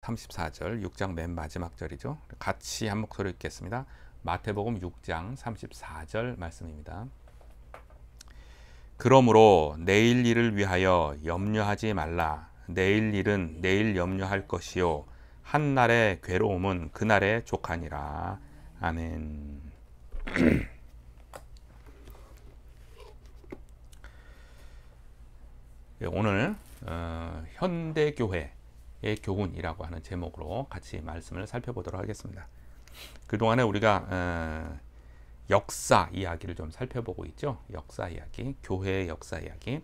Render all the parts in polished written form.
34절, 6장 맨 마지막 절이죠. 같이 한 목소리 읽겠습니다. 마태복음 6장 34절 말씀입니다. 그러므로 내일 일을 위하여 염려하지 말라. 내일 일은 내일 염려할 것이요 한 날의 괴로움은 그날의 족하니라. 아멘. 오늘 현대교회의 교훈이라고 하는 제목으로 같이 말씀을 살펴보도록 하겠습니다. 그동안에 우리가 역사 이야기를 좀 살펴보고 있죠. 역사 이야기, 교회의 역사 이야기,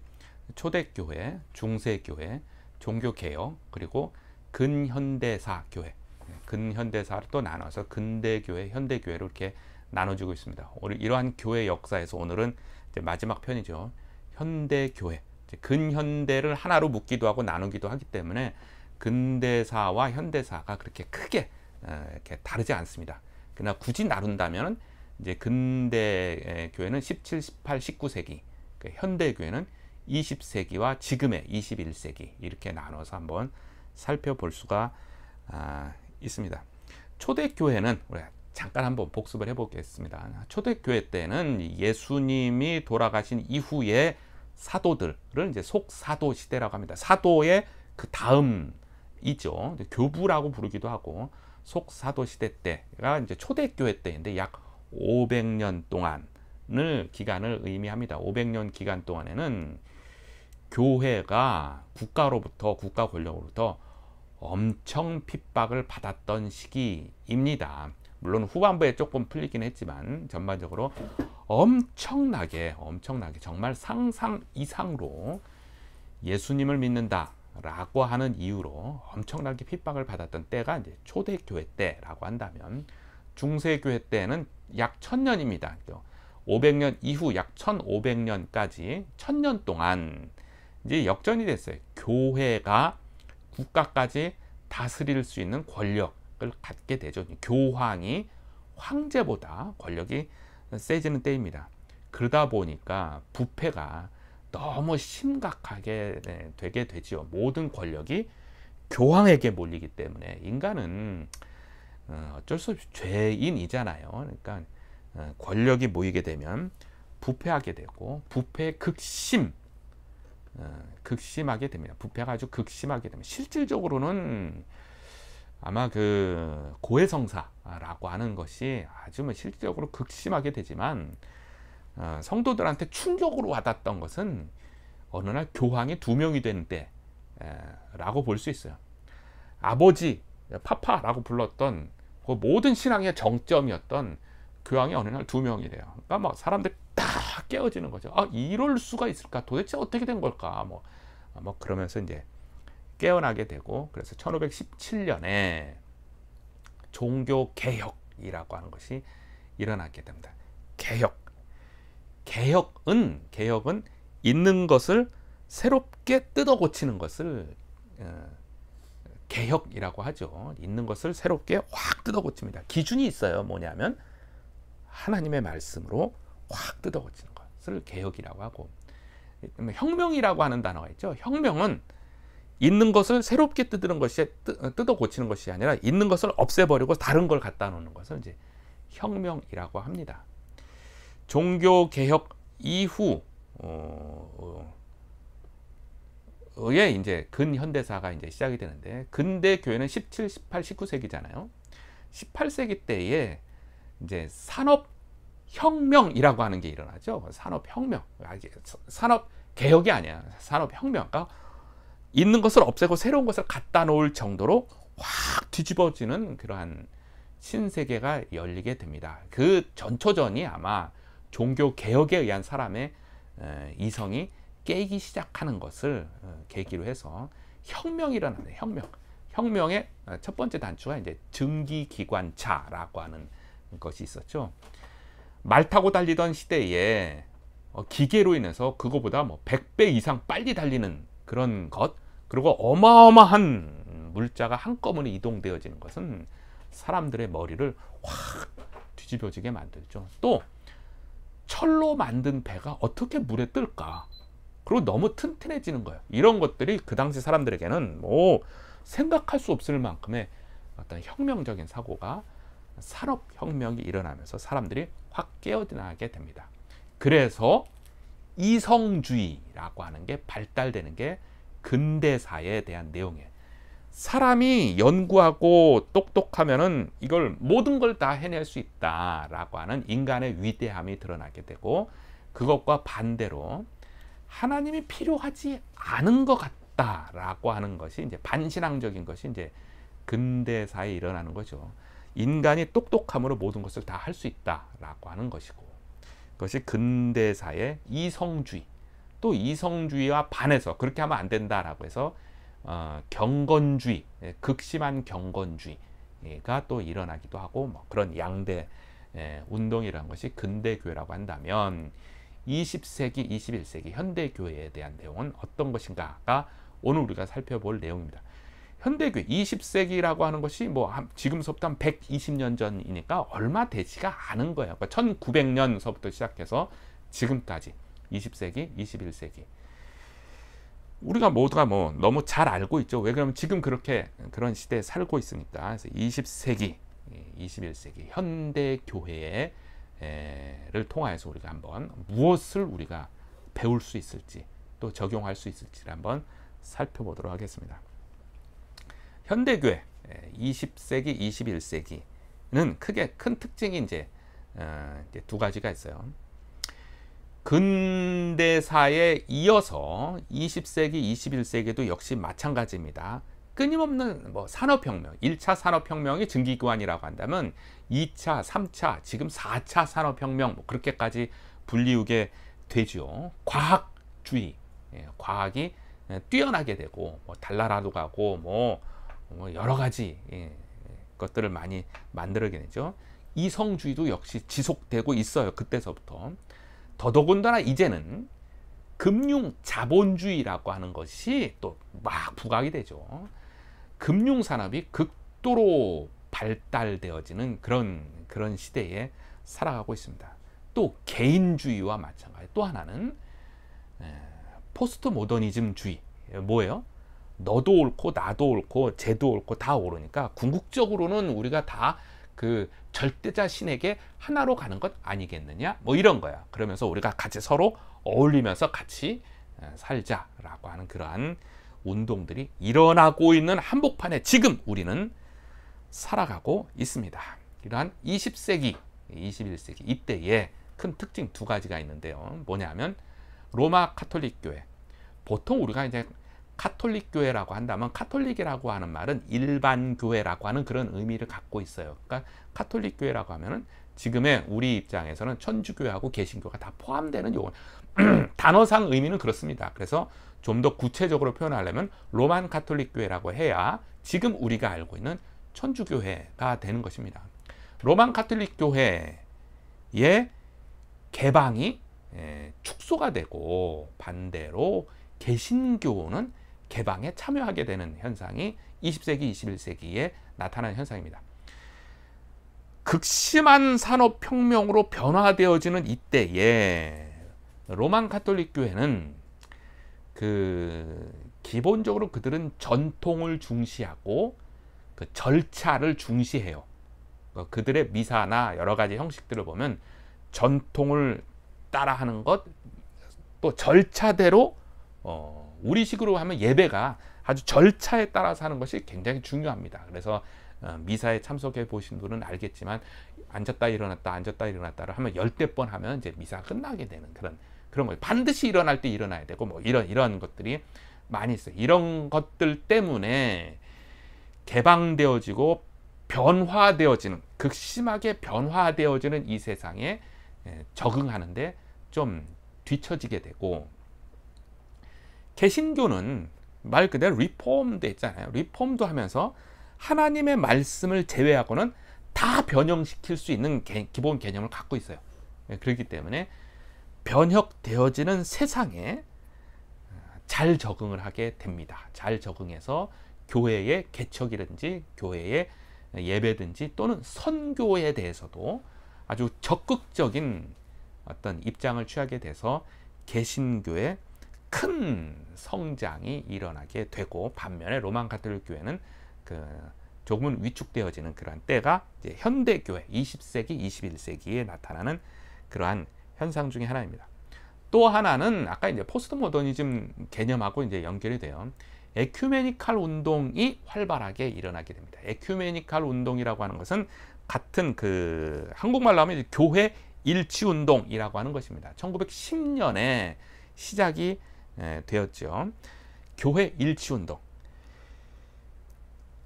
초대교회, 중세교회, 종교개혁, 그리고 근현대사 교회, 근현대사를 또 나눠서 근대교회, 현대교회로 이렇게 나눠지고 있습니다. 오늘 이러한 교회 역사에서 오늘은 이제 마지막 편이죠. 현대교회, 근현대를 하나로 묶기도 하고 나누기도 하기 때문에 근대사와 현대사가 그렇게 크게 이렇게 다르지 않습니다. 그러나 굳이 나눈다면 이제 근대 교회는 17, 18, 19세기, 현대 교회는 20세기와 지금의 21세기 이렇게 나눠서 한번 살펴볼 수가 있습니다. 초대교회는 우리 잠깐 한번 복습을 해보겠습니다. 초대교회 때는 예수님이 돌아가신 이후에 사도들을 이제 속사도 시대라고 합니다. 사도의 그 다음이죠. 교부라고 부르기도 하고 속사도 시대 때가 이제 초대교회 때인데 약 500년 동안을 기간을 의미합니다. 500년 기간 동안에는 교회가 국가로부터 국가 권력으로부터 엄청 핍박을 받았던 시기입니다. 물론 후반부에 조금 풀리긴 했지만 전반적으로 엄청나게 정말 상상 이상으로 예수님을 믿는다라고 하는 이유로 엄청나게 핍박을 받았던 때가 이제 초대교회 때라고 한다면 중세교회 때는 약 1000년입니다. 500년 이후 약 1500년까지 1000년 동안 이제 역전이 됐어요. 교회가 국가까지 다스릴 수 있는 권력을 갖게 되죠. 교황이 황제보다 권력이 세지는 때입니다. 그러다 보니까 부패가 너무 심각하게 되게 되죠. 모든 권력이 교황에게 몰리기 때문에 인간은 어쩔 수 없이 죄인이잖아요. 그러니까 권력이 모이게 되면 부패하게 되고 부패의 극심하게 됩니다. 부패가 아주 극심하게 되면 실질적으로는 아마 그 고해성사라고 하는 것이 아주 실질적으로 극심하게 되지만 성도들한테 충격으로 와닿았던 것은 어느 날 교황이 2명이 되는 때라고 볼 수 있어요. 아버지 파파라고 불렀던 그 모든 신앙의 정점이었던 교황이 어느 날 2명이 돼요. 그러니까 막 사람들이 딱 깨어지는 거죠. 이럴 수가 있을까? 도대체 어떻게 된 걸까? 뭐 그러면서 이제 깨어나게 되고, 그래서 1517년에 종교 개혁이라고 하는 것이 일어나게 됩니다. 개혁은 있는 것을 새롭게 뜯어 고치는 것을 개혁이라고 하죠. 있는 것을 새롭게 확 뜯어 고칩니다. 기준이 있어요. 뭐냐면 하나님의 말씀으로 확 뜯어 고치는 것을 개혁이라고 하고, 혁명이라고 하는 단어가 있죠. 혁명은 있는 것을 새롭게 뜯어 고치는 것이 아니라 있는 것을 없애버리고 다른 걸 갖다 놓는 것을 이제 혁명이라고 합니다. 종교 개혁 이후 에 이제 근현대사가 이제 시작이 되는데, 근대 교회는 17, 18, 19세기잖아요. 18세기 때에 이제 산업혁명이라고 하는 게 일어나죠. 산업혁명. 산업개혁이 아니야. 산업혁명. 그러니까 있는 것을 없애고 새로운 것을 갖다 놓을 정도로 확 뒤집어지는 그러한 신세계가 열리게 됩니다. 그 전초전이 아마 종교개혁에 의한 사람의 이성이 깨기 시작하는 것을 계기로 해서 혁명이 일어나는데, 혁명의 첫 번째 단추가 이제 증기기관차라고 하는 것이 있었죠. 말 타고 달리던 시대에 기계로 인해서 그거보다 100배 이상 빨리 달리는 그런 것, 그리고 어마어마한 물자가 한꺼번에 이동되어지는 것은 사람들의 머리를 확 뒤집어지게 만들죠. 또 철로 만든 배가 어떻게 물에 뜰까? 그리고 너무 튼튼해지는 거예요. 이런 것들이 그 당시 사람들에게는 생각할 수 없을 만큼의 어떤 혁명적인 사고가 산업혁명이 일어나면서 사람들이 확 깨어나게 됩니다. 그래서 이성주의라고 하는 게 발달되는 게 근대사에 대한 내용이에요. 사람이 연구하고 똑똑하면은 이걸 모든 걸 다 해낼 수 있다라고 하는 인간의 위대함이 드러나게 되고, 그것과 반대로 하나님이 필요하지 않은 것 같다라고 하는 것이 이제 반신앙적인 것이 이제 근대사에 일어나는 거죠. 인간이 똑똑함으로 모든 것을 다 할 수 있다라고 하는 것이고, 그것이 근대사의 이성주의. 또 이성주의와 반해서 그렇게 하면 안 된다라고 해서 경건주의, 극심한 경건주의가 또 일어나기도 하고, 뭐 그런 양대 운동이라는 것이 근대교회라고 한다면, 20세기, 21세기 현대교회에 대한 내용은 어떤 것인가가 오늘 우리가 살펴볼 내용입니다. 현대교회 20세기라고 하는 것이 뭐 지금서부터 한 120년 전이니까 얼마 되지가 않은 거예요. 그러니까 1900년서부터 시작해서 지금까지 20세기, 21세기. 우리가 모두가 뭐 너무 잘 알고 있죠. 왜 그러면 지금 그런 시대에 살고 있으니까. 그래서 20세기, 21세기 현대교회를 통하여서 우리가 한번 무엇을 우리가 배울 수 있을지, 또 적용할 수 있을지를 한번 살펴보도록 하겠습니다. 현대교회 20세기, 21세기는 크게 큰 특징이 이제 두 가지가 있어요. 근대사에 이어서 20세기, 21세기도 역시 마찬가지입니다. 끊임없는 뭐 산업혁명, 1차 산업혁명이 증기기관이라고 한다면 2차, 3차, 지금 4차 산업혁명 뭐 그렇게까지 불리우게 되죠. 과학주의, 과학이 뛰어나게 되고 뭐 달나라도 가고 뭐 여러 가지 것들을 많이 만들게 되죠. 이성주의도 역시 지속되고 있어요. 그때서부터. 더더군다나 이제는 금융 자본주의라고 하는 것이 또 막 부각이 되죠. 금융 산업이 극도로 발달되어지는 그런 시대에 살아가고 있습니다. 또 개인주의와 마찬가지. 또 하나는 포스트 모더니즘주의. 뭐예요? 너도 옳고 나도 옳고 쟤도 옳고 다 옳으니까 궁극적으로는 우리가 다 그 절대자 신에게 하나로 가는 것 아니겠느냐, 뭐 이런 거야. 그러면서 우리가 같이 서로 어울리면서 같이 살자라고 하는 그러한 운동들이 일어나고 있는 한복판에 지금 우리는 살아가고 있습니다. 이러한 20세기, 21세기 이때에 큰 특징 두 가지가 있는데요. 뭐냐면 로마 카톨릭 교회. 보통 우리가 이제 카톨릭 교회라고 한다면, 카톨릭이라고 하는 말은 일반 교회라고 하는 그런 의미를 갖고 있어요. 그러니까 카톨릭 교회라고 하면은 지금의 우리 입장에서는 천주교하고 개신교가 다 포함되는 용어. 단어상 의미는 그렇습니다. 그래서 좀 더 구체적으로 표현하려면 로만 카톨릭 교회라고 해야 지금 우리가 알고 있는 천주교회가 되는 것입니다. 로만 카톨릭 교회의 개방이 축소가 되고, 반대로 개신교는 개방에 참여하게 되는 현상이 20세기, 21세기에 나타나는 현상입니다. 극심한 산업혁명으로 변화되어지는 이때에 로만 카톨릭 교회는 기본적으로 그들은 전통을 중시하고 그 절차를 중시해요. 그들의 미사나 여러 가지 형식들을 보면 전통을 따라하는 것, 또 절차대로 우리식으로 하면 예배가 아주 절차에 따라서 하는 것이 굉장히 중요합니다. 그래서 미사에 참석해 보신 분은 알겠지만, 앉았다 일어났다 앉았다 일어났다를 하면 10대 번 하면 이제 미사가 끝나게 되는 그런 거예요. 반드시 일어날 때 일어나야 되고 뭐 이런 것들이 많이 있어요. 이런 것들 때문에 개방되어지고 변화되어지는, 극심하게 변화되어지는 이 세상에 적응하는데 좀 뒤처지게 되고, 개신교는 말 그대로 리폼돼 있잖아요. 리폼도 하면서 하나님의 말씀을 제외하고는 다 변형시킬 수 있는 기본 개념을 갖고 있어요. 그렇기 때문에 변혁되어지는 세상에 잘 적응을 하게 됩니다. 잘 적응해서 교회의 개척이든지 교회의 예배든지 또는 선교에 대해서도 아주 적극적인 어떤 입장을 취하게 돼서 개신교의 큰 성장이 일어나게 되고, 반면에 로마 가톨릭 교회는 조금은 위축되어지는 그러한 때가 이제 현대교회 20세기, 21세기에 나타나는 그러한 현상 중에 하나입니다. 또 하나는 아까 이제 포스트 모더니즘 개념하고 이제 연결이 돼요. 에큐메니칼 운동이 활발하게 일어나게 됩니다. 에큐메니칼 운동이라고 하는 것은 같은 한국말로 하면 교회 일치 운동이라고 하는 것입니다. 1910년에 시작이 되었죠. 교회 일치 운동.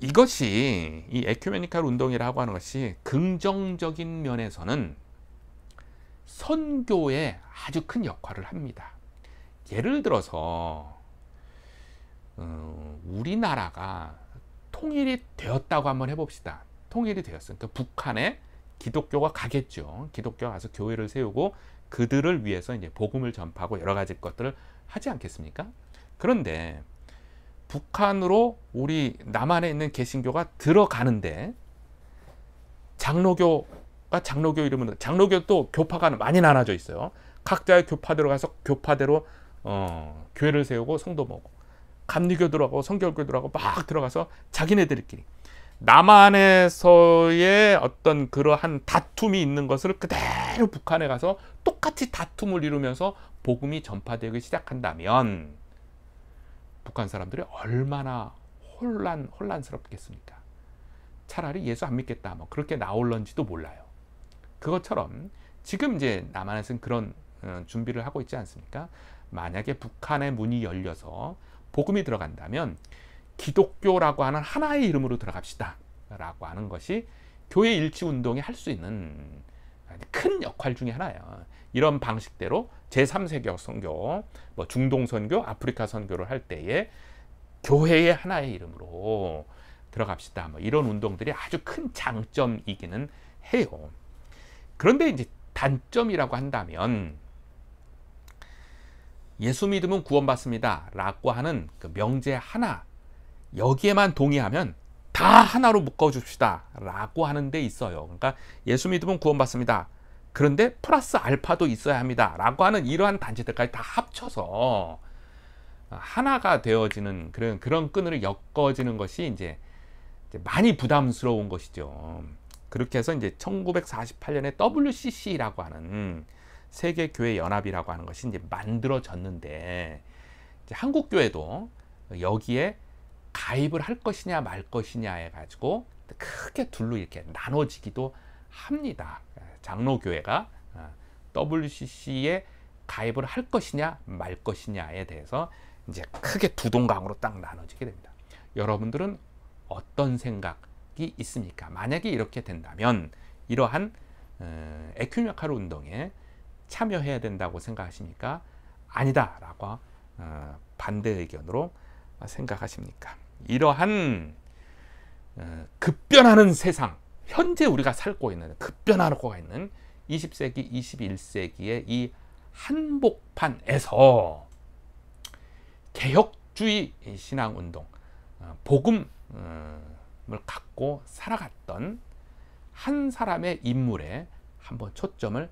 이것이 이 에큐메니칼 운동이라고 하는 것이 긍정적인 면에서는 선교에 아주 큰 역할을 합니다. 예를 들어서 우리나라가 통일이 되었다고 한번 해봅시다. 통일이 되었으니까 북한에 기독교가 가겠죠. 기독교가 가서 교회를 세우고 그들을 위해서 이제 복음을 전파하고 여러 가지 것들을 하지 않겠습니까? 그런데 북한으로 우리 남한에 있는 개신교가 들어가는데 장로교가 장로교 이름으로, 장로교도 교파가 많이 나눠져 있어요. 각자의 교파대로 가서 교파대로 교회를 세우고 성도 모으고, 감리교들하고 성결교들하고 막 들어가서 자기네들끼리 남한에서의 어떤 그러한 다툼이 있는 것을 그대로 북한에 가서 똑같이 다툼을 이루면서 복음이 전파되기 시작한다면 북한 사람들이 얼마나 혼란스럽겠습니까? 차라리 예수 안 믿겠다, 뭐 그렇게 나올런지도 몰라요. 그것처럼 지금 이제 남한에서는 그런 준비를 하고 있지 않습니까? 만약에 북한의 문이 열려서 복음이 들어간다면 기독교라고 하는 하나의 이름으로 들어갑시다 라고 하는 것이 교회 일치 운동이 할 수 있는 큰 역할 중에 하나예요. 이런 방식대로 제3세계 선교, 뭐 중동 선교, 아프리카 선교를 할 때에 교회의 하나의 이름으로 들어갑시다, 뭐 이런 운동들이 아주 큰 장점이기는 해요. 그런데 이제 단점이라고 한다면 예수 믿으면 구원받습니다 라고 하는 그 명제 하나, 여기에만 동의하면 다 하나로 묶어줍시다 라고 하는 데 있어요. 그러니까 예수 믿으면 구원받습니다, 그런데 플러스 알파도 있어야 합니다 라고 하는 이러한 단체들까지 다 합쳐서 하나가 되어지는 그런 끈으로 엮어지는 것이 이제 많이 부담스러운 것이죠. 그렇게 해서 이제 1948년에 WCC라고 하는 세계교회연합이라고 하는 것이 이제 만들어졌는데, 이제 한국교회도 여기에 가입을 할 것이냐 말 것이냐 해가지고 크게 둘로 이렇게 나눠지기도 합니다. 장로교회가 WCC에 가입을 할 것이냐 말 것이냐에 대해서 이제 크게 두 동강으로 딱 나눠지게 됩니다. 여러분들은 어떤 생각이 있습니까? 만약에 이렇게 된다면 이러한 에큐메니칼 운동에 참여해야 된다고 생각하십니까? 아니다 라고 반대 의견으로 생각하십니까? 이러한 급변하는 세상, 현재 우리가 살고 있는 급변하고 있는 20세기, 21세기의 이 한복판에서 개혁주의 신앙운동, 복음을 갖고 살아갔던 한 사람의 인물에 한번 초점을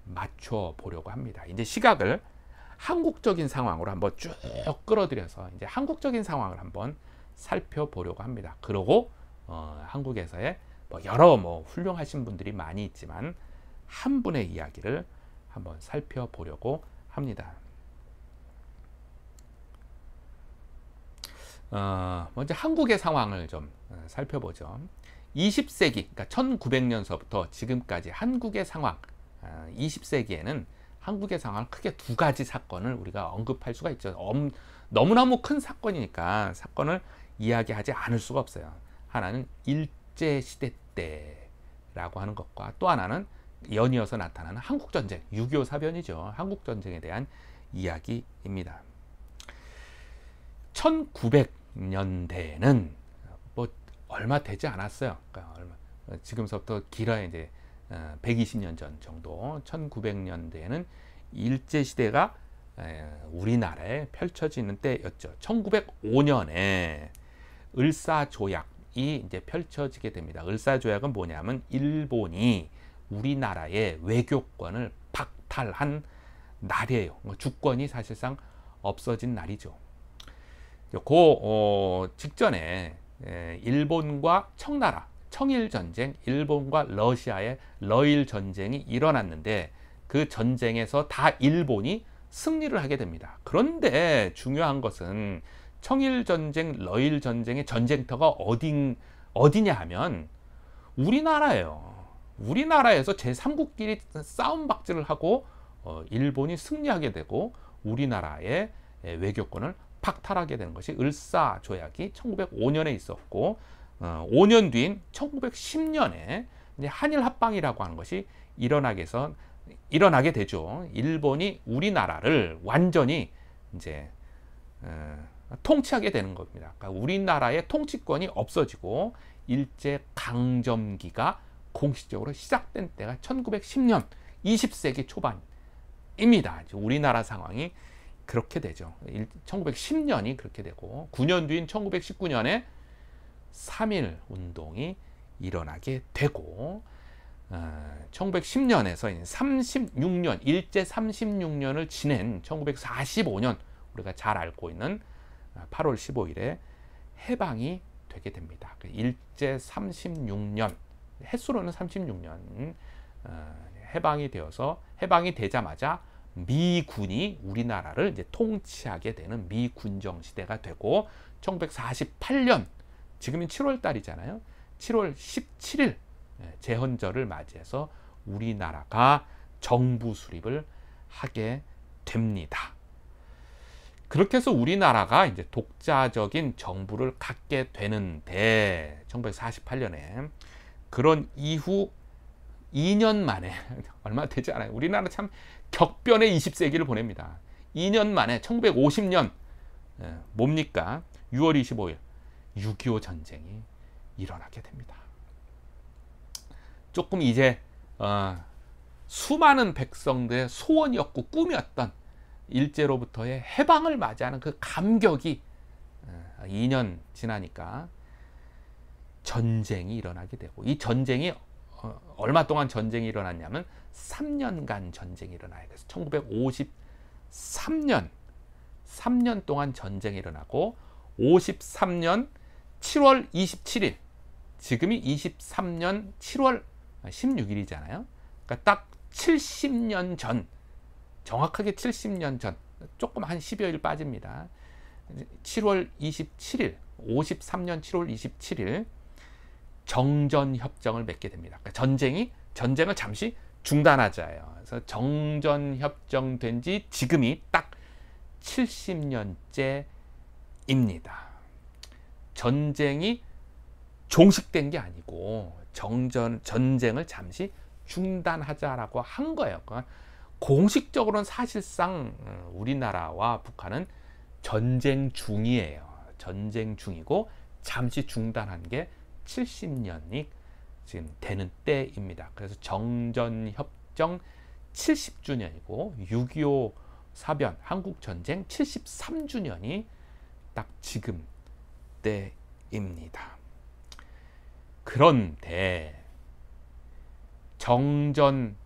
맞춰 보려고 합니다. 이제 시각을 한국적인 상황으로 한번 쭉 끌어들여서 이제 한국적인 상황을 한번 살펴보려고 합니다. 그리고 한국에서의 여러 훌륭하신 분들이 많이 있지만 한 분의 이야기를 한번 살펴보려고 합니다. 먼저 한국의 상황을 좀 살펴보죠. 20세기, 그러니까 1900년서부터 지금까지 한국의 상황, 20세기에는 한국의 상황을 크게 두 가지 사건을 우리가 언급할 수가 있죠. 너무너무 큰 사건이니까 사건을 이야기하지 않을 수가 없어요. 하나는 일제시대 때라고 하는 것과 또 하나는 연이어서 나타나는 한국전쟁, 6.25 사변이죠. 한국전쟁에 대한 이야기입니다. 1900년대에는 뭐 얼마 되지 않았어요. 그러니까 지금서부터 길어야 이제 120년 전 정도, 1900년대에는 일제시대가 우리나라에 펼쳐지는 때였죠. 1905년에 을사조약이 이제 펼쳐지게 됩니다. 을사조약은 뭐냐면 일본이 우리나라의 외교권을 박탈한 날이에요. 주권이 사실상 없어진 날이죠. 직전에 일본과 청나라, 청일전쟁, 일본과 러시아의 러일 전쟁이 일어났는데 그 전쟁에서 다 일본이 승리를 하게 됩니다. 그런데 중요한 것은 청일전쟁, 러일전쟁의 전쟁터가 어디냐 하면 우리나라예요. 우리나라에서 제3국끼리 싸움박질을 하고 일본이 승리하게 되고 우리나라의 외교권을 박탈하게 되는 것이 을사조약이 1905년에 있었고 5년 뒤인 1910년에 한일합방이라고 하는 것이 일어나게 되죠. 일본이 우리나라를 완전히 이제 통치하게 되는 겁니다. 그러니까 우리나라의 통치권이 없어지고 일제 강점기가 공식적으로 시작된 때가 1910년 20세기 초반입니다. 우리나라 상황이 그렇게 되죠. 1910년이 그렇게 되고 9년 뒤인 1919년에 3.1 운동이 일어나게 되고 1910년에서 36년, 일제 36년을 지낸 1945년 우리가 잘 알고 있는 8월 15일에 해방이 되게 됩니다. 일제 36년, 햇수로는 36년 해방이 되자마자 미군이 우리나라를 이제 통치하게 되는 미군정 시대가 되고 1948년 지금은 7월 달이잖아요. 7월 17일 제헌절을 맞이해서 우리나라가 정부 수립을 하게 됩니다. 그렇게 해서 우리나라가 이제 독자적인 정부를 갖게 되는데 1948년에 그런 이후 2년 만에 얼마 되지 않아요. 우리나라 참 격변의 20세기를 보냅니다. 2년 만에 1950년 뭡니까? 6월 25일 6.25 전쟁이 일어나게 됩니다. 조금 이제 수많은 백성들의 소원이었고 꿈이었던 일제로부터의 해방을 맞이하는 그 감격이 2년 지나니까 전쟁이 일어나게 되고 이 전쟁이 얼마 동안 전쟁이 일어났냐면 3년간 전쟁이 일어나요. 그래서 1953년 동안 전쟁이 일어나고 53년 7월 27일 지금이 23년 7월 16일이잖아요. 그러니까 딱 70년 전, 정확하게 70년 전, 조금 한 10여일 빠집니다. 7월 27일, 53년 7월 27일 정전협정을 맺게 됩니다. 그러니까 전쟁을 잠시 중단하자예요. 그래서 정전협정 된 지 지금이 딱 70년째입니다. 전쟁이 종식된 게 아니고 전쟁을 잠시 중단하자라고 한 거예요. 그러니까 공식적으로는 사실상 우리나라와 북한은 전쟁 중이에요. 전쟁 중이고 잠시 중단한 게 70년이 지금 되는 때입니다. 그래서 정전협정 70주년이고 6.25 사변 한국전쟁 73주년이 딱 지금 때입니다. 그런데 정전협정을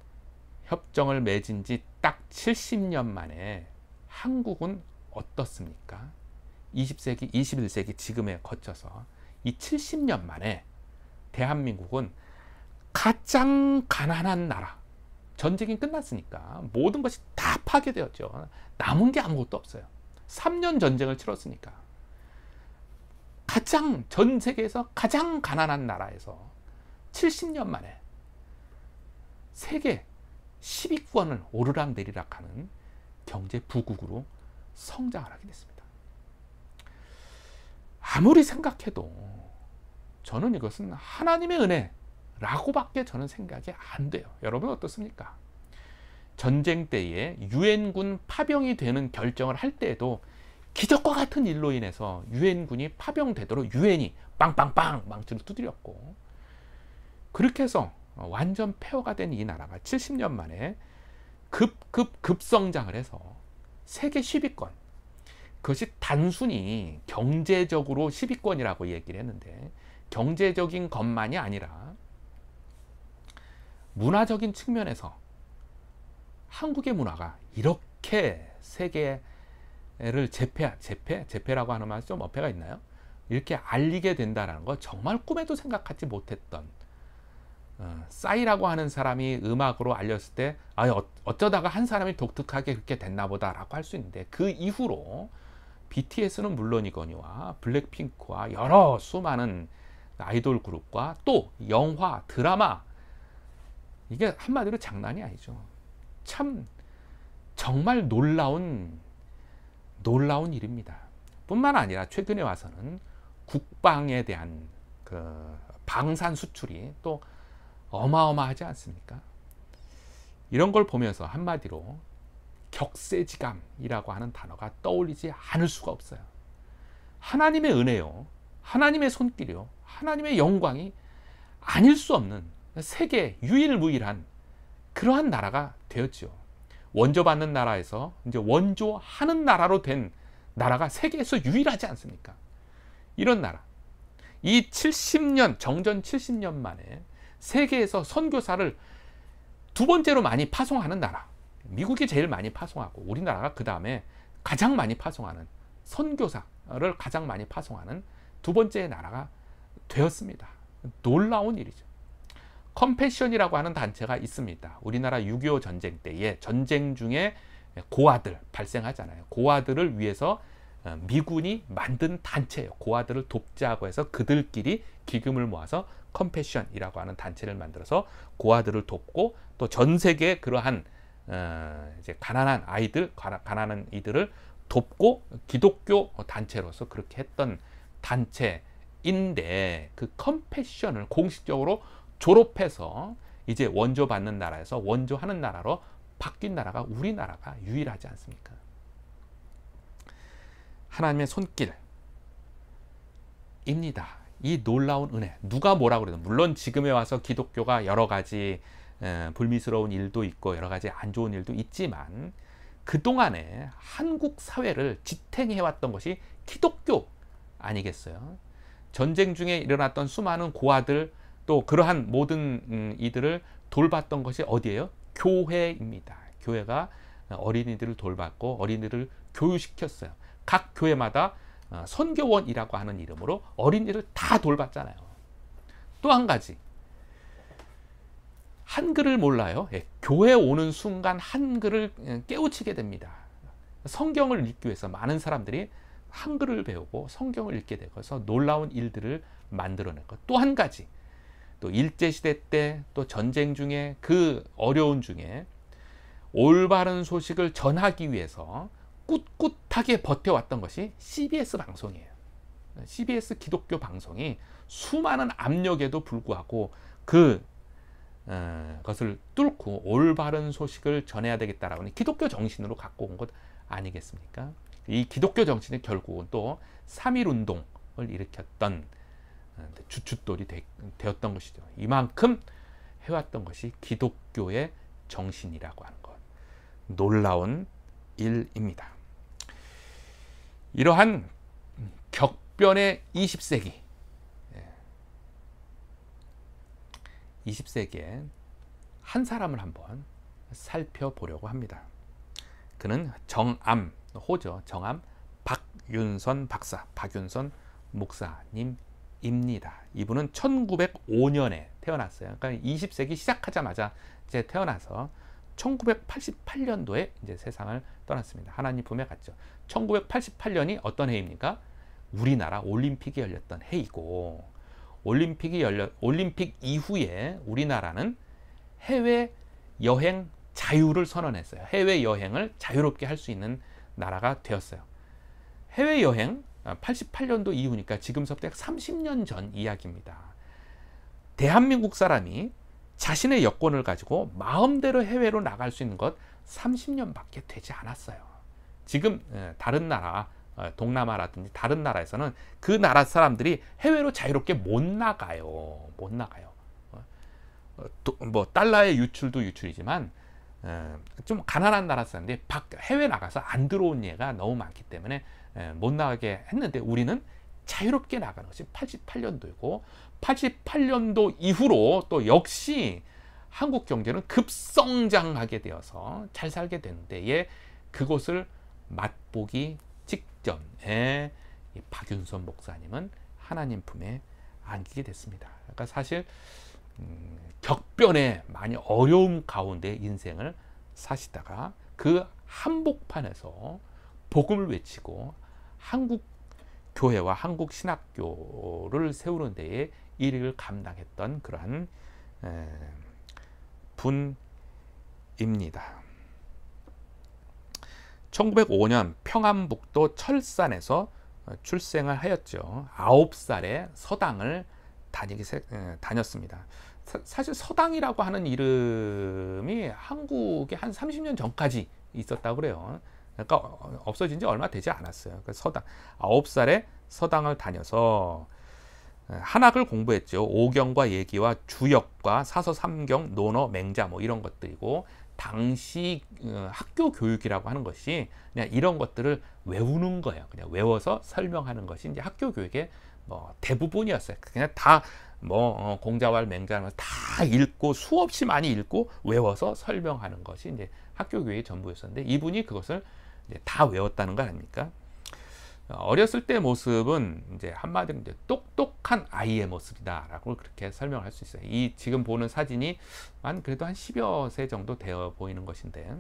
맺은 지 딱 70년 만에 한국은 어떻습니까? 20세기, 21세기 지금에 거쳐서 이 70년 만에 대한민국은 가장 가난한 나라, 전쟁이 끝났으니까 모든 것이 다 파괴되었죠. 남은 게 아무것도 없어요. 3년 전쟁을 치렀으니까 전 세계에서 가장 가난한 나라에서 70년 만에 세계 10위권을 오르락내리락하는 경제 부국으로 성장을 하게 됐습니다. 아무리 생각해도 저는 이것은 하나님의 은혜라고밖에 저는 생각이 안 돼요. 여러분 어떻습니까? 전쟁 때에 유엔군 파병이 되는 결정을 할 때에도 기적과 같은 일로 인해서 유엔군이 파병되도록 유엔이 빵빵빵 망치를 두드렸고 그렇게 해서 완전 폐허가 된 이 나라가 70년 만에 급성장을 해서 세계 10위권, 그것이 단순히 경제적으로 10위권이라고 얘기를 했는데 경제적인 것만이 아니라 문화적인 측면에서 한국의 문화가 이렇게 세계 제패라고 하는 말이 좀 어폐가 있나요? 이렇게 알리게 된다는 거 정말 꿈에도 생각하지 못했던 싸이라고 하는 사람이 음악으로 알렸을 때 어쩌다가 한 사람이 독특하게 그렇게 됐나 보다라고 할 수 있는데, 그 이후로 BTS는 물론이거니와 블랙핑크와 여러 수많은 아이돌 그룹과 또 영화, 드라마, 이게 한마디로 장난이 아니죠. 참 정말 놀라운 일입니다. 뿐만 아니라 최근에 와서는 국방에 대한 그 방산 수출이 또 어마어마하지 않습니까? 이런 걸 보면서 한마디로 격세지감이라고 하는 단어가 떠올리지 않을 수가 없어요. 하나님의 은혜요, 하나님의 손길이요, 하나님의 영광이 아닐 수 없는 세계 유일무이한 그러한 나라가 되었죠. 원조받는 나라에서 이제 원조하는 나라로 된 나라가 세계에서 유일하지 않습니까? 이런 나라, 이 70년, 정전 70년 만에 세계에서 선교사를 두 번째로 많이 파송하는 나라, 미국이 제일 많이 파송하고 우리나라가 그 다음에 가장 많이 파송하는, 선교사를 가장 많이 파송하는 두 번째 나라가 되었습니다. 놀라운 일이죠. 컴패션이라고 하는 단체가 있습니다. 우리나라 6.25 전쟁 때에 전쟁 중에 고아들 발생하잖아요. 고아들을 위해서 미군이 만든 단체예요. 고아들을 돕자고 해서 그들끼리 기금을 모아서 컴패션이라고 하는 단체를 만들어서 고아들을 돕고, 또 전 세계 그러한 이제 가난한 이들을 돕고 기독교 단체로서 그렇게 했던 단체인데, 그 컴패션을 공식적으로 졸업해서 이제 원조받는 나라에서 원조하는 나라로 바뀐 나라가 우리나라가 유일하지 않습니까? 하나님의 손길입니다. 이 놀라운 은혜, 누가 뭐라고 그래도, 물론 지금에 와서 기독교가 여러 가지 불미스러운 일도 있고 여러 가지 안 좋은 일도 있지만, 그동안에 한국 사회를 지탱해왔던 것이 기독교 아니겠어요? 전쟁 중에 일어났던 수많은 고아들, 또 그러한 모든 이들을 돌봤던 것이 어디예요? 교회입니다. 교회가 어린이들을 돌봤고 어린이들을 교육시켰어요. 각 교회마다 선교원이라고 하는 이름으로 어린이를 다 돌봤잖아요. 또 한 가지, 한글을 몰라요. 교회 오는 순간 한글을 깨우치게 됩니다. 성경을 읽기 위해서 많은 사람들이 한글을 배우고 성경을 읽게 되고 해서 놀라운 일들을 만들어낸 것. 또 한 가지, 또 일제시대 때 또 전쟁 중에 그 어려운 중에 올바른 소식을 전하기 위해서 꿋꿋하게 버텨왔던 것이 CBS 방송이에요. CBS 기독교 방송이 수많은 압력에도 불구하고 그것을 뚫고 올바른 소식을 전해야 되겠다라고 하는 기독교 정신으로 갖고 온 것 아니겠습니까? 이 기독교 정신이 결국은 또 3.1운동을 일으켰던 주춧돌이 되었던 것이죠. 이만큼 해왔던 것이 기독교의 정신이라고 하는 것. 놀라운 일입니다. 이러한 격변의 20세기, 20세기에 한 사람을 한번 살펴보려고 합니다. 그는 정암호죠. 정암 박윤선 박사, 박윤선 목사님입니다. 이분은 1905년에 태어났어요. 그러니까 20세기 시작하자마자 이제 태어나서 1988년도에 이제 세상을 떠났습니다. 하나님 품에 갔죠. 1988년이 어떤 해입니까? 우리나라 올림픽이 열렸던 해이고, 올림픽 이후에 우리나라는 해외 여행 자유를 선언했어요. 해외 여행을 자유롭게 할 수 있는 나라가 되었어요. 해외 여행 88년도 이후니까 지금서부터 약 30년 전 이야기입니다. 대한민국 사람이 자신의 여권을 가지고 마음대로 해외로 나갈 수 있는 것 30년밖에 되지 않았어요. 지금 다른 나라, 동남아라든지 다른 나라에서는 그 나라 사람들이 해외로 자유롭게 못 나가요. 못 나가요. 뭐 달러의 유출도 유출이지만 좀 가난한 나라 사람들이 해외 나가서 안 들어온 예가 너무 많기 때문에 못 나가게 했는데, 우리는 자유롭게 나가는 것이 88년도이고 88년도 이후로 또 역시 한국 경제는 급성장하게 되어서 잘 살게 되는 데에 그것을 맛보기 시점에 이 박윤선 목사님은 하나님 품에 안기게 됐습니다. 그러니까 사실 격변에 많이 어려움 가운데 인생을 사시다가 그 한복판에서 복음을 외치고 한국 교회와 한국 신학교를 세우는 데에 일을 감당했던 그러한 분입니다. 1905년 평안북도 철산에서 출생을 하였죠. 9살에 서당을 다녔습니다. 사실 서당이라고 하는 이름이 한국에 한 30년 전까지 있었다고 그래요. 그러니까 없어진 지 얼마 되지 않았어요. 그러니까 서당 9살에 서당을 다녀서 한학을 공부했죠. 오경과 예기와 주역과 사서 삼경, 논어, 맹자 뭐 이런 것들이고, 당시 학교 교육이라고 하는 것이 그냥 이런 것들을 외우는 거예요. 그냥 외워서 설명하는 것이 이제 학교 교육의 뭐 대부분이었어요. 그냥 다 뭐 공자왈 맹자왈 다 읽고 수없이 많이 읽고 외워서 설명하는 것이 이제 학교 교육의 전부였었는데, 이분이 그것을 이제 다 외웠다는 거 아닙니까? 어렸을 때 모습은 이제 한마디로 이제 똑똑한 아이의 모습이다라고 그렇게 설명할 수 있어요. 이 지금 보는 사진이 그래도 한 10여 세 정도 되어 보이는 것인데,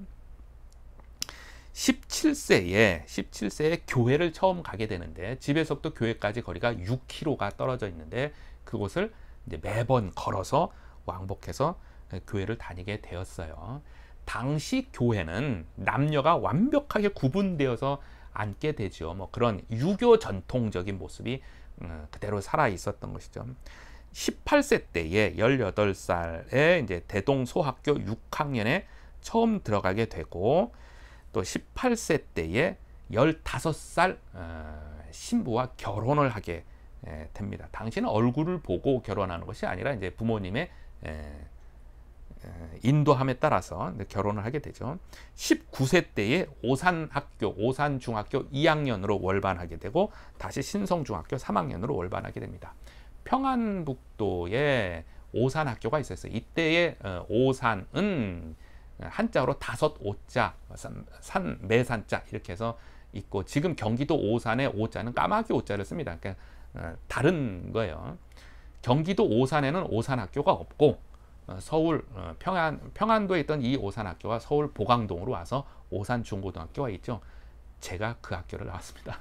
17세에 교회를 처음 가게 되는데, 집에서부터 교회까지 거리가 6km가 떨어져 있는데 그곳을 이제 매번 걸어서 왕복해서 교회를 다니게 되었어요. 당시 교회는 남녀가 완벽하게 구분되어서 앉게 되죠. 뭐 그런 유교 전통적인 모습이 그대로 살아 있었던 것이죠. 18세 때에 18살에 이제 대동소학교 6학년에 처음 들어가게 되고, 또 18세 때에 15살 신부와 결혼을 하게 됩니다. 당시는 얼굴을 보고 결혼하는 것이 아니라 이제 부모님의 인도함에 따라서 결혼을 하게 되죠. 19세 때에 오산중학교 2학년으로 월반하게 되고, 다시 신성중학교 3학년으로 월반하게 됩니다. 평안북도에 오산학교가 있었어요. 이때의 오산은 한자로 5오자, 매산자 이렇게 해서 있고, 지금 경기도 오산의 오자는 까마귀 오자를 씁니다. 그러니까 다른 거예요. 경기도 오산에는 오산학교가 없고, 서울 평안도에 있던 이 오산학교가 서울 보강동으로 와서 오산중고등학교가 있죠. 제가 그 학교를 나왔습니다.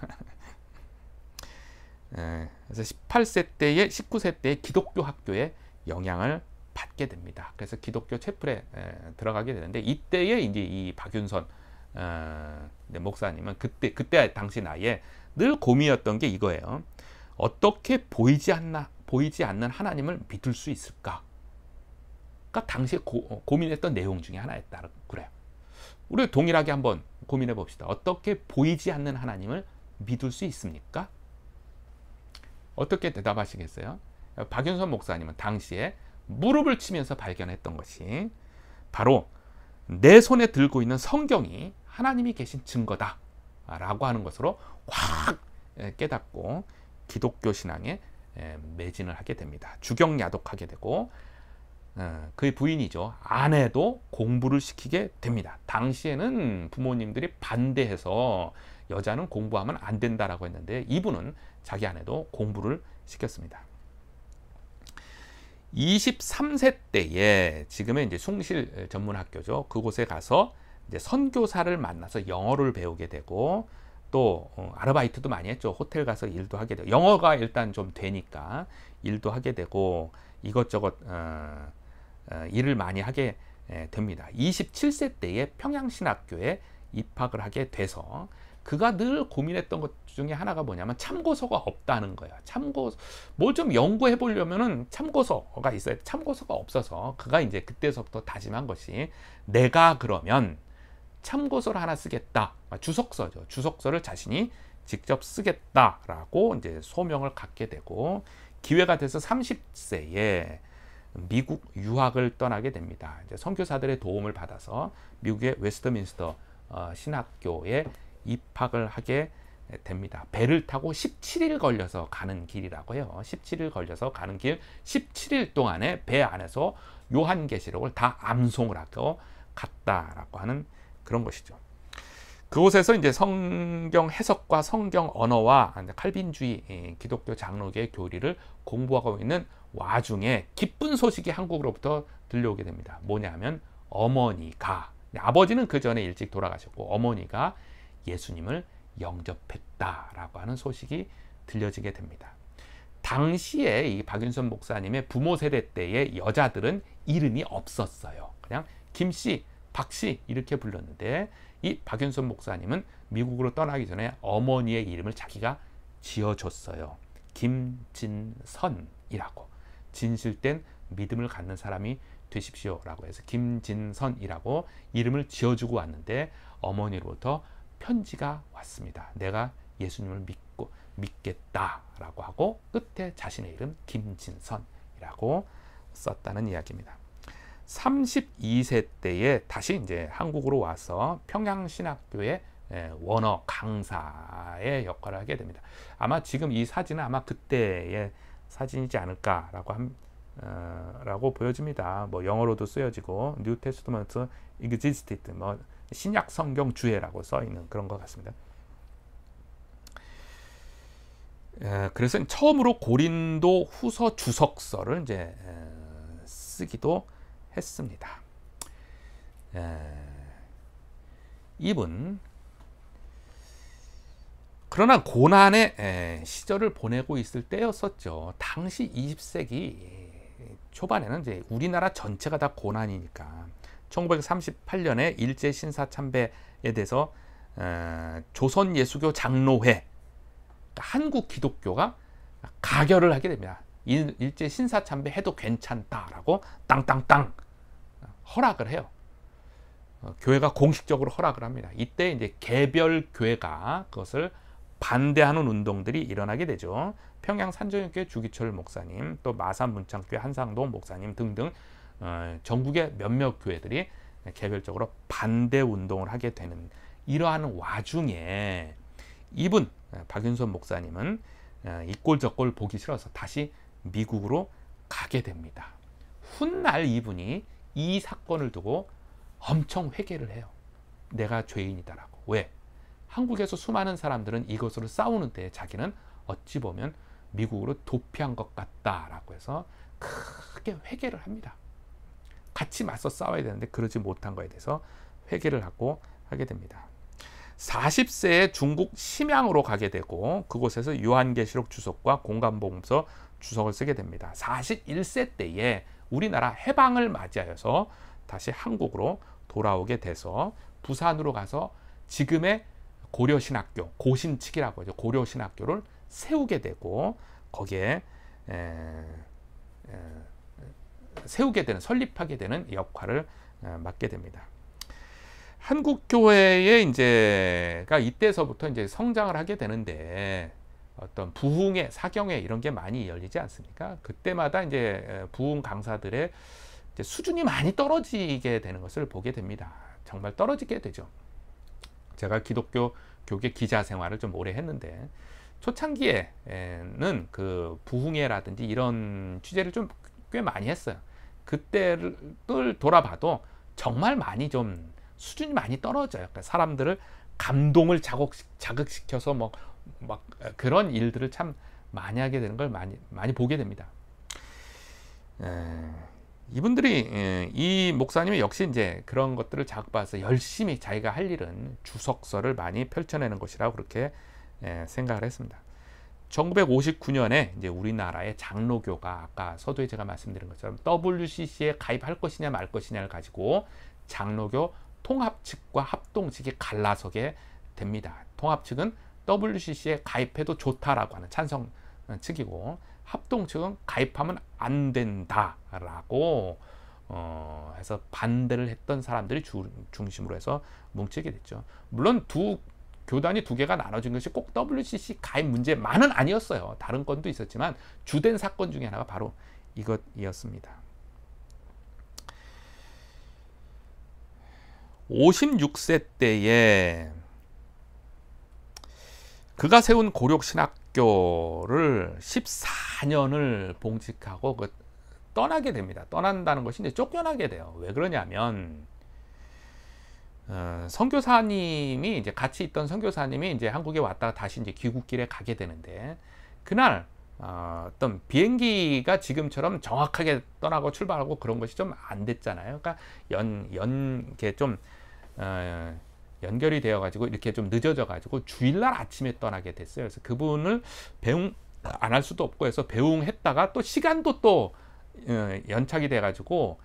그래서 19세 때에 기독교 학교에 영향을 받게 됩니다. 그래서 기독교 채플에 들어가게 되는데, 이때에 이제 이 박윤선 목사님은 그때 당시 나이에 늘 고민이었던 게 이거예요. 어떻게 보이지 않는 하나님을 믿을 수 있을까? 가 당시에 고민했던 내용 중에 하나였다 그래요. 우리 동일하게 한번 고민해 봅시다. 어떻게 보이지 않는 하나님을 믿을 수 있습니까? 어떻게 대답하시겠어요? 박윤선 목사님은 당시에 무릎을 치면서 발견했던 것이 바로 내 손에 들고 있는 성경이 하나님이 계신 증거다 라고 하는 것으로 확 깨닫고 기독교 신앙에 매진을 하게 됩니다. 주경야독하게 되고, 그의 부인이죠. 아내도 공부를 시키게 됩니다. 당시에는 부모님들이 반대해서 여자는 공부하면 안 된다라고 했는데, 이분은 자기 아내도 공부를 시켰습니다. 23세 때에 지금의 이제 숭실 전문학교죠. 그곳에 가서 이제 선교사를 만나서 영어를 배우게 되고, 또 아르바이트도 많이 했죠. 호텔 가서 일도 하게 되고, 영어가 일단 좀 되니까 일도 하게 되고, 이것저것 일을 많이 하게 됩니다. 27세 때에 평양신학교에 입학을 하게 돼서, 그가 늘 고민했던 것 중에 하나가 뭐냐면 참고서가 없다는 거예요. 뭘 좀 연구해 보려면은 참고서가 있어야 돼. 참고서가 없어서 그가 이제 그때서부터 다짐한 것이, 내가 그러면 참고서를 하나 쓰겠다. 주석서죠. 주석서를 자신이 직접 쓰겠다라고 이제 소명을 갖게 되고, 기회가 돼서 30세에 미국 유학을 떠나게 됩니다. 이제 선교사들의 도움을 받아서 미국의 웨스트민스터 신학교에 입학을 하게 됩니다. 배를 타고 17일 걸려서 가는 길이라고 해요. 17일 걸려서 가는 길, 17일 동안에 배 안에서 요한계시록을 다 암송을 하고 갔다라고 하는 그런 것이죠. 그곳에서 이제 성경 해석과 성경 언어와 칼빈주의 기독교 장로계의 교리를 공부하고 있는 와중에 기쁜 소식이 한국으로부터 들려오게 됩니다. 뭐냐면 어머니가, 아버지는 그 전에 일찍 돌아가셨고 어머니가 예수님을 영접했다라고 하는 소식이 들려지게 됩니다. 당시에 이 박윤선 목사님의 부모 세대 때의 여자들은 이름이 없었어요. 그냥 김씨, 박씨 이렇게 불렀는데 이 박윤선 목사님은 미국으로 떠나기 전에 어머니의 이름을 자기가 지어줬어요. 김진선이라고. 진실된 믿음을 갖는 사람이 되십시오라고 해서 김진선이라고 이름을 지어주고 왔는데 어머니로부터 편지가 왔습니다. 내가 예수님을 믿겠다라고 하고 끝에 자신의 이름 김진선이라고 썼다는 이야기입니다. 32세 때에 다시 이제 한국으로 와서 평양신학교의 원어 강사의 역할을 하게 됩니다. 아마 지금 이 사진은 아마 그때의 사진이지 않을까라고 라고 보여집니다. 뭐 영어로도 쓰여지고 New Testament existed, 뭐 신약 성경 주해라고 써 있는 그런 것 같습니다. 그래서 처음으로 고린도 후서 주석서를 이제 쓰기도 했습니다. 이분 그러나 고난의 시절을 보내고 있을 때였었죠. 당시 20세기 초반에는 이제 우리나라 전체가 다 고난이니까 1938년에 일제 신사 참배에 대해서 조선 예수교 장로회, 한국 기독교가 가결을 하게 됩니다. 일제 신사 참배 해도 괜찮다라고 땅땅땅 허락을 해요. 교회가 공식적으로 허락을 합니다. 이때 이제 개별 교회가 그것을 반대하는 운동들이 일어나게 되죠. 평양 산정교회 주기철 목사님, 또 마산 문창교회 한상동 목사님 등등 전국의 몇몇 교회들이 개별적으로 반대 운동을 하게 되는 이러한 와중에 이분 박윤선 목사님은 이 꼴 저 꼴 보기 싫어서 다시 미국으로 가게 됩니다. 훗날 이분이 이 사건을 두고 엄청 회개를 해요. 내가 죄인이다라고. 왜? 한국에서 수많은 사람들은 이것으로 싸우는데 자기는 어찌 보면 미국으로 도피한 것 같다라고 해서 크게 회개를 합니다. 같이 맞서 싸워야 되는데 그러지 못한 거에 대해서 회개를 하게 됩니다. 40세에 중국 심양으로 가게 되고 그곳에서 요한계시록 주석과 공간복음서 주석을 쓰게 됩니다. 41세 때에 우리나라 해방을 맞이하여서 다시 한국으로 돌아오게 돼서 부산으로 가서 지금의 고려신학교, 고신측이라고 하죠. 고려신학교를 세우게 되고 거기에 설립하게 되는 역할을 맡게 됩니다. 한국교회의 이제가 이때서부터 이제 성장을 하게 되는데 어떤 부흥회, 사경회 이런 게 많이 열리지 않습니까? 그때마다 이제 부흥 강사들의 이제 수준이 많이 떨어지게 되는 것을 보게 됩니다. 정말 떨어지게 되죠. 제가 기독교 교계 기자 생활을 좀 오래 했는데 초창기에는 그 부흥회라든지 이런 취재를 좀 꽤 많이 했어요. 그때를 돌아봐도 정말 많이 좀 수준이 많이 떨어져요. 그러니까 사람들을 감동을 자극시켜서 막 그런 일들을 참 많이 하게 되는 걸 많이 보게 됩니다. 이분들이 이 목사님이 역시 이제 그런 것들을 자극받아서 열심히 자기가 할 일은 주석서를 많이 펼쳐내는 것이라고 그렇게 생각을 했습니다. 1959년에 이제 우리나라의 장로교가 아까 서두에 제가 말씀드린 것처럼 WCC에 가입할 것이냐 말 것이냐를 가지고 장로교 통합 측과 합동 측이 갈라서게 됩니다. 통합 측은 WCC에 가입해도 좋다라고 하는 찬성 측이고 합동 측은 가입하면 안 된다라고 해서 반대를 했던 사람들이 중심으로 해서 뭉치게 됐죠. 물론 교단이 두 개가 나눠진 것이 꼭 WCC 가입 문제만은 아니었어요. 다른 건도 있었지만 주된 사건 중에 하나가 바로 이것이었습니다. 56세 때에 그가 세운 고려신학교를 14년을 봉직하고 떠나게 됩니다. 떠난다는 것이 이제 쫓겨나게 돼요. 왜 그러냐면 선교사님이 이제 같이 있던 선교사님이 이제 한국에 왔다가 다시 이제 귀국길에 가게 되는데, 그날 어떤 비행기가 지금처럼 정확하게 떠나고 출발하고 그런 것이 좀 안 됐잖아요. 그러니까 이렇게 좀 연결이 되어 가지고 이렇게 좀 늦어져 가지고 주일날 아침에 떠나게 됐어요. 그래서 그분을 배웅 안 할 수도 없고 해서 배웅했다가 또 시간도 또 연착이 돼 가지고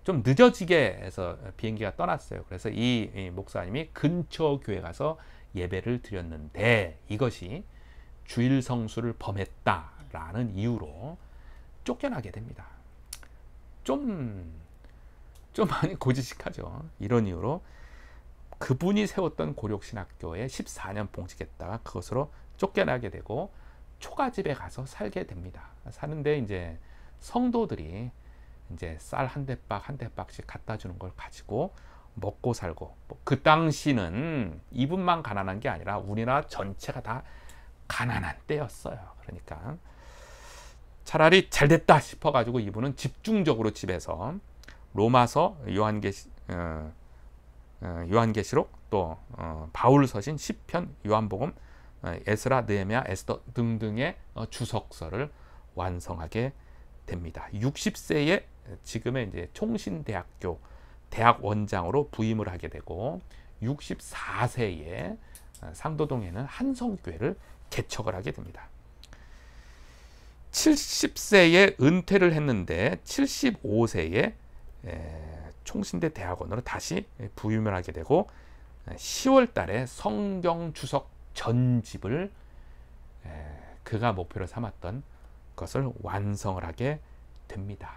좀 늦어지게 해서 비행기가 떠났어요. 그래서 이 목사님이 근처 교회 가서 예배를 드렸는데, 이것이 주일 성수를 범했다라는 이유로 쫓겨나게 됩니다. 좀 많이 고지식하죠. 이런 이유로 그분이 세웠던 고력신학교에 14년 봉직했다가 그것으로 쫓겨나게 되고 초가집에 가서 살게 됩니다. 사는데 이제 성도들이 이제 쌀 한 대박 한 대박씩 갖다 주는 걸 가지고 먹고 살고, 그 당시는 이분만 가난한 게 아니라 우리나라 전체가 다 가난한 때였어요. 그러니까 차라리 잘 됐다 싶어 가지고 이분은 집중적으로 집에서 로마서, 요한계시록, 또 바울서신, 시편, 요한복음, 에스라, 느헤미야, 에스더 등등의 주석서를 완성하게 됩니다. 60세에 지금의 이제 총신대학교 대학 원장으로 부임을 하게 되고, 64세에 상도동에는 한성교회를 개척을 하게 됩니다. 70세에 은퇴를 했는데 75세에 총신대 대학원으로 다시 부임을 하게 되고, 10월 달에 성경 주석 전집을 그가 목표로 삼았던 것을 완성을 하게 됩니다.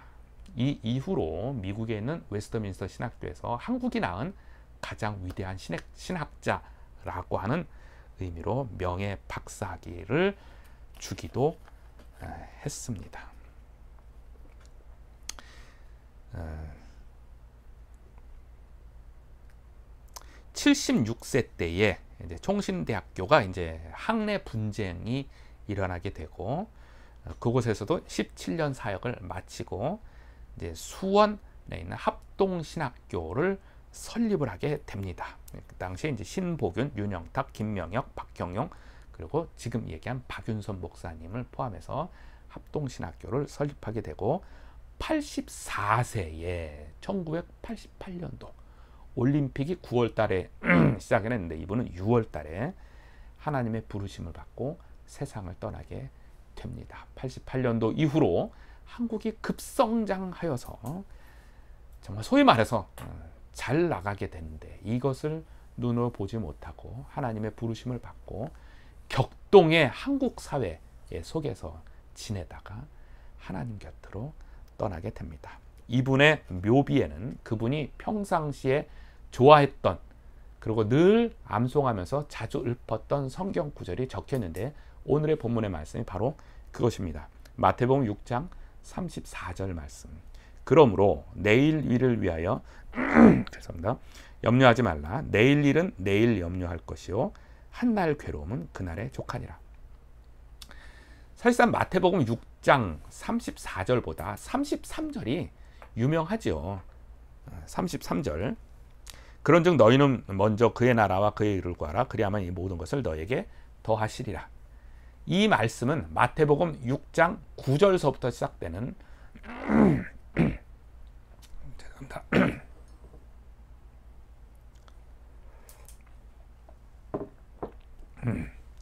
이 이후로 미국에 있는 웨스트민스터 신학교에서 한국이 낳은 가장 위대한 신학자라고 하는 의미로 명예 박사학위를 주기도 했습니다. 76세 때에 이제 총신대학교가 이제 학내 분쟁이 일어나게 되고, 그곳에서도 17년 사역을 마치고 이제 수원에 있는 합동신학교를 설립을 하게 됩니다. 그 당시에 이제 신보균, 윤영탁, 김명혁, 박경용, 그리고 지금 얘기한 박윤선 목사님을 포함해서 합동신학교를 설립하게 되고, 84세에 1988년도 올림픽이 9월 달에 시작을 했는데 이분은 6월 달에 하나님의 부르심을 받고 세상을 떠나게 됩니다. 88년도 이후로 한국이 급성장하여서 정말 소위 말해서 잘 나가게 되는데, 이것을 눈으로 보지 못하고 하나님의 부르심을 받고 격동의 한국 사회 속에서 지내다가 하나님 곁으로 떠나게 됩니다. 이분의 묘비에는 그분이 평상시에 좋아했던, 그리고 늘 암송하면서 자주 읊었던 성경 구절이 적혀 있는데, 오늘의 본문의 말씀이 바로 그것입니다. 마태복음 6장 34절 말씀. 그러므로 내일 일을 위하여 죄송합니다. 염려하지 말라. 내일 일은 내일 염려할 것이요 한날 괴로움은 그날에 족하니라. 사실상 마태복음 6장 34절보다 33절이 유명하지요. 33절. 그런즉 너희는 먼저 그의 나라와 그의 의를 구하라. 그리하면 이 모든 것을 너에게 더하시리라. 이 말씀은 마태복음 6장 9절서부터 시작되는 죄송합니다.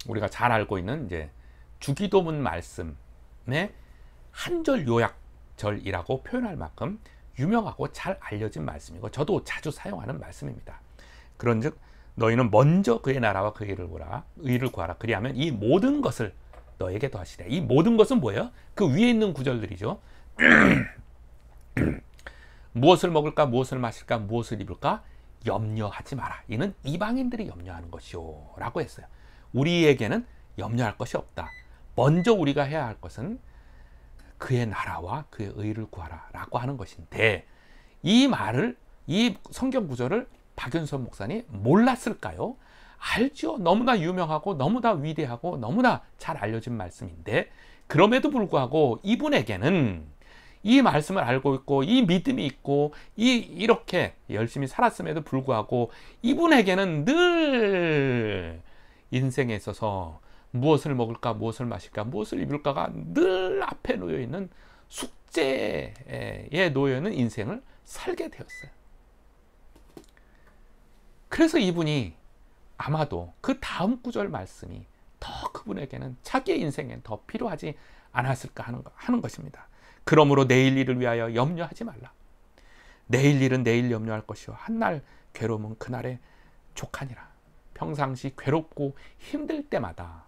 우리가 잘 알고 있는 이제 주기도문 말씀의 한절 요약절이라고 표현할 만큼 유명하고 잘 알려진 말씀이고, 저도 자주 사용하는 말씀입니다. 그런즉 너희는 먼저 그의 나라와 그의 의를 구하라. 그리하면 이 모든 것을 너에게 더하시리라. 이 모든 것은 뭐예요? 그 위에 있는 구절들이죠. 무엇을 먹을까, 무엇을 마실까, 무엇을 입을까 염려하지 마라. 이는 이방인들이 염려하는 것이요 라고 했어요. 우리에게는 염려할 것이 없다. 먼저 우리가 해야 할 것은 그의 나라와 그의 의를 구하라 라고 하는 것인데, 이 말을, 이 성경 구절을 박윤선 목사님 몰랐을까요? 알죠. 너무나 유명하고 너무나 위대하고 너무나 잘 알려진 말씀인데, 그럼에도 불구하고 이분에게는 이 말씀을 알고 있고 이 믿음이 있고 이렇게 열심히 살았음에도 불구하고 이분에게는 늘 인생에 있어서 무엇을 먹을까, 무엇을 마실까, 무엇을 입을까가 늘 앞에 놓여 있는 숙제에 놓여 있는 인생을 살게 되었어요. 그래서 이분이 아마도 그 다음 구절 말씀이 더 그분에게는 자기의 인생엔 더 필요하지 않았을까 하는 것입니다. 그러므로 내일 일을 위하여 염려하지 말라. 내일 일은 내일 염려할 것이요 한날 괴로움은 그날의 족하니라. 평상시 괴롭고 힘들 때마다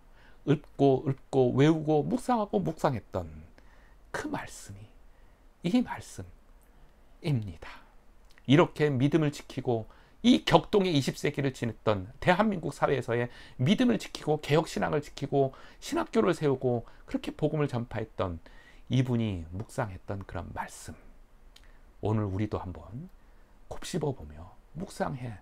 읊고 외우고 묵상하고 묵상했던 그 말씀이 이 말씀입니다. 이렇게 믿음을 지키고 이 격동의 20세기를 지냈던 대한민국 사회에서의 믿음을 지키고 개혁신앙을 지키고 신학교를 세우고 그렇게 복음을 전파했던 이분이 묵상했던 그런 말씀, 오늘 우리도 한번 곱씹어보며 묵상해야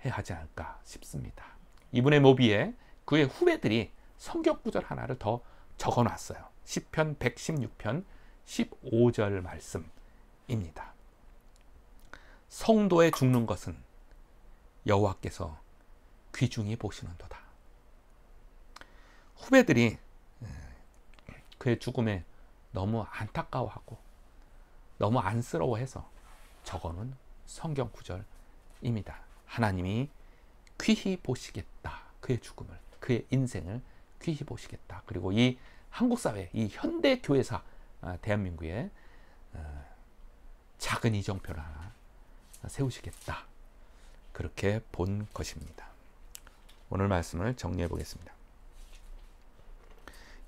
하지 않을까 싶습니다. 이분의 모비에 그의 후배들이 성경 구절 하나를 더 적어놨어요. 시편 116편 15절 말씀입니다. 성도의 죽는 것은 여호와께서 귀중히 보시는도다. 후배들이 그의 죽음에 너무 안타까워하고 너무 안쓰러워해서 적어놓은 성경 구절입니다. 하나님이 귀히 보시겠다. 그의 죽음을, 그의 인생을 귀히 보시겠다. 그리고 이 한국 사회, 이 현대 교회사 대한민국에 작은 이정표를 하나 세우시겠다. 그렇게 본 것입니다. 오늘 말씀을 정리해 보겠습니다.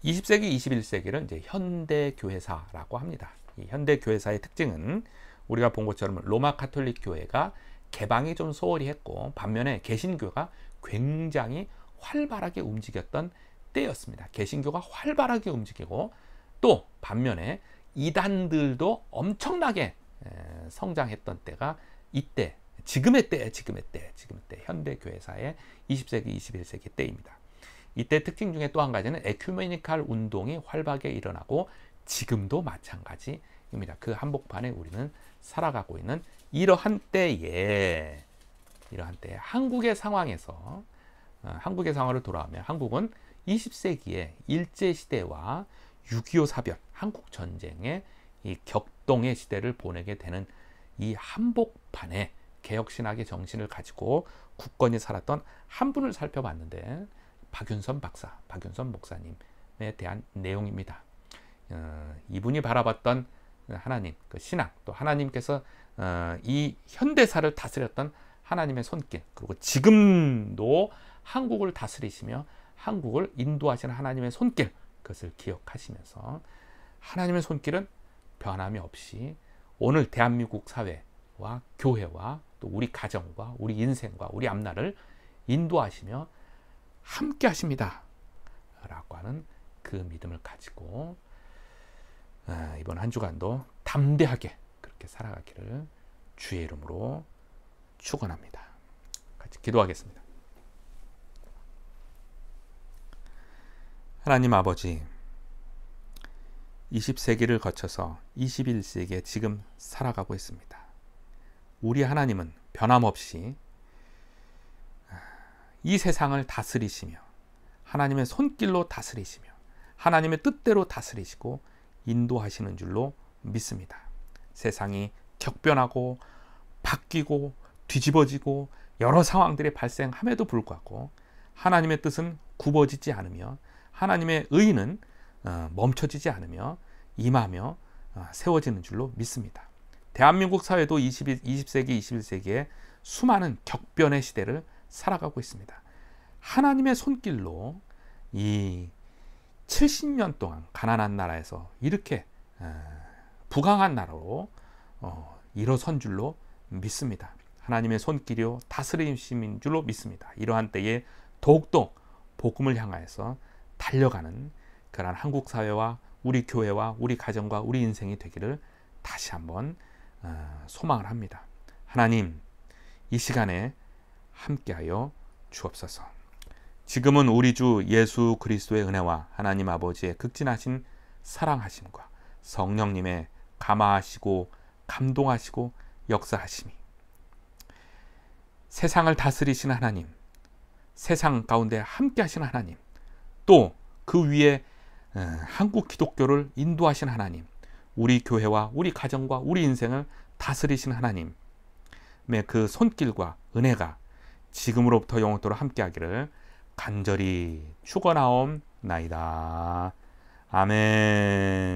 20세기, 21세기를 이제 현대 교회사라고 합니다. 이 현대 교회사의 특징은 우리가 본 것처럼 로마 가톨릭 교회가 개방이 좀 소홀히 했고 반면에 개신교가 굉장히 활발하게 움직였던 때였습니다. 개신교가 활발하게 움직이고 또 반면에 이단들도 엄청나게 성장했던 때가 이때, 지금의 때 현대 교회사의 20세기, 21세기 때입니다. 이때 특징 중에 또 한 가지는 에큐메니칼 운동이 활발하게 일어나고 지금도 마찬가지입니다. 그 한복판에 우리는 살아가고 있는 이러한 때에 한국의 상황에서 한국의 상황으로 돌아오면 한국은 20세기의 일제시대와 6.25 사변, 한국전쟁의 이 격동의 시대를 보내게 되는 이 한복판에 개혁신학의 정신을 가지고 굳건히 살았던 한 분을 살펴봤는데 박윤선 박사, 박윤선 목사님에 대한 내용입니다. 이분이 바라봤던 하나님, 그 신앙, 또 하나님께서 이 현대사를 다스렸던 하나님의 손길, 그리고 지금도 한국을 다스리시며 한국을 인도하시는 하나님의 손길, 그것을 기억하시면서 하나님의 손길은 변함이 없이 오늘 대한민국 사회와 교회와 또 우리 가정과 우리 인생과 우리 앞날을 인도하시며 함께 하십니다 라고 하는 그 믿음을 가지고 이번 한 주간도 담대하게 그렇게 살아가기를 주의 이름으로 축원합니다. 같이 기도하겠습니다. 하나님 아버지, 20세기를 거쳐서 21세기에 지금 살아가고 있습니다. 우리 하나님은 변함없이 이 세상을 다스리시며 하나님의 손길로 다스리시며 하나님의 뜻대로 다스리시고 인도하시는 줄로 믿습니다. 세상이 격변하고 바뀌고 뒤집어지고 여러 상황들이 발생함에도 불구하고 하나님의 뜻은 굽어지지 않으며 하나님의 의는 멈춰지지 않으며 임하며 세워지는 줄로 믿습니다. 대한민국 사회도 20세기, 21세기에 수많은 격변의 시대를 살아가고 있습니다. 하나님의 손길로 이 70년 동안 가난한 나라에서 이렇게 부강한 나라로 일어선 줄로 믿습니다. 하나님의 손길이요 다스리심인 줄로 믿습니다. 이러한 때에 더욱더 복음을 향하여서 달려가는 그러한 한국 사회와 우리 교회와 우리 가정과 우리 인생이 되기를 다시 한번 소망을 합니다. 하나님, 이 시간에 함께하여 주옵소서. 지금은 우리 주 예수 그리스도의 은혜와 하나님 아버지의 극진하신 사랑하심과 성령님의 감화하시고 감동하시고 역사하심이, 세상을 다스리시는 하나님, 세상 가운데 함께 하시는 하나님, 또 그 위에 한국 기독교를 인도하시는 하나님, 우리 교회와 우리 가정과 우리 인생을 다스리시는 하나님의 그 손길과 은혜가 지금으로부터 영원토록 함께하기를 간절히 축원하옵나이다. 아멘.